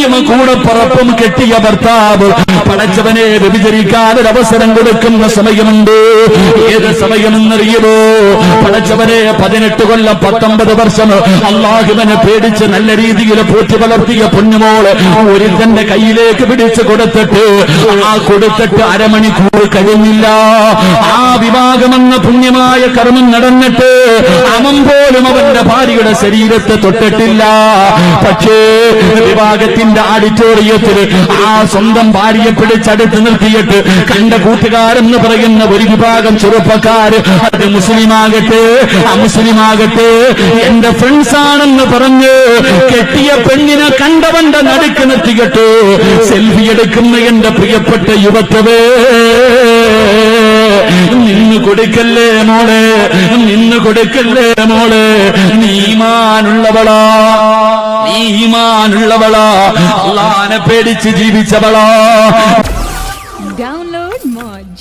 ഭാര്യയും കൂടെ പറപ്പും കെട്ടിയ ഭർത്താവ് പടച്ചവനെ വ്യഭിചരിക്കാനൊരവസരം കൊടുക്കുന്ന സമയമുണ്ട്. ഏത് സമയമെന്നറിയുമോ? പടച്ചവനെ 18 കൊല്ലം 19 വർഷം അള്ളാഹുവിനെ പേടിച്ച് നല്ല രീതിയിൽ പോറ്റി വളർത്തിയ പൊന്നുമോള് ഒരുത്തന്റെ കയ്യിലേക്ക് പിടിച്ചു കൊടുത്തിട്ട് അരമണിക്കൂർ കഴിഞ്ഞില്ല. ആ വിവാഹമെന്ന പുണ്യമായ കർമ്മം നടന്നിട്ട് അവൻ പോലും അവന്റെ ഭാര്യയുടെ ശരീരത്തെ തൊട്ടിട്ടില്ല. പക്ഷേ വിവാഹത്തിന്റെ ഓഡിറ്റോറിയത്തിൽ ആ സ്വന്തം ഭാര്യയെ പിടിച്ചടുത്ത് നിർത്തിയിട്ട് കണ്ട കൂട്ടുകാരെന്ന് പറയുന്ന ഒരു വിഭാഗം ചെറുപ്പക്കാര്, അത് മുസ്ലിമാകട്ടെ അമുസ്ലിമാകട്ടെ, എന്റെ ഫ്രണ്ട്സ് ആണെന്ന് പറഞ്ഞ് കെട്ടിയ പെണ്ണിനെ കണ്ടവന്റെ നടുക്ക് നിർത്തിയിട്ട് സെൽഫി എടുക്കുന്ന എന്റെ പ്രിയപ്പെട്ട യുവത്വേ, നിന്ന് കൊടുക്കല്ലേ മോളെ, നിന്ന് കൊടുക്കല്ലേ മോളെ. നീ ഈമാനുള്ളവളാ, നീ ഈമാനുള്ളവളാ, അല്ലാഹുവിനെ പേടിച്ച് ജീവിച്ചവളാ. Download Moj.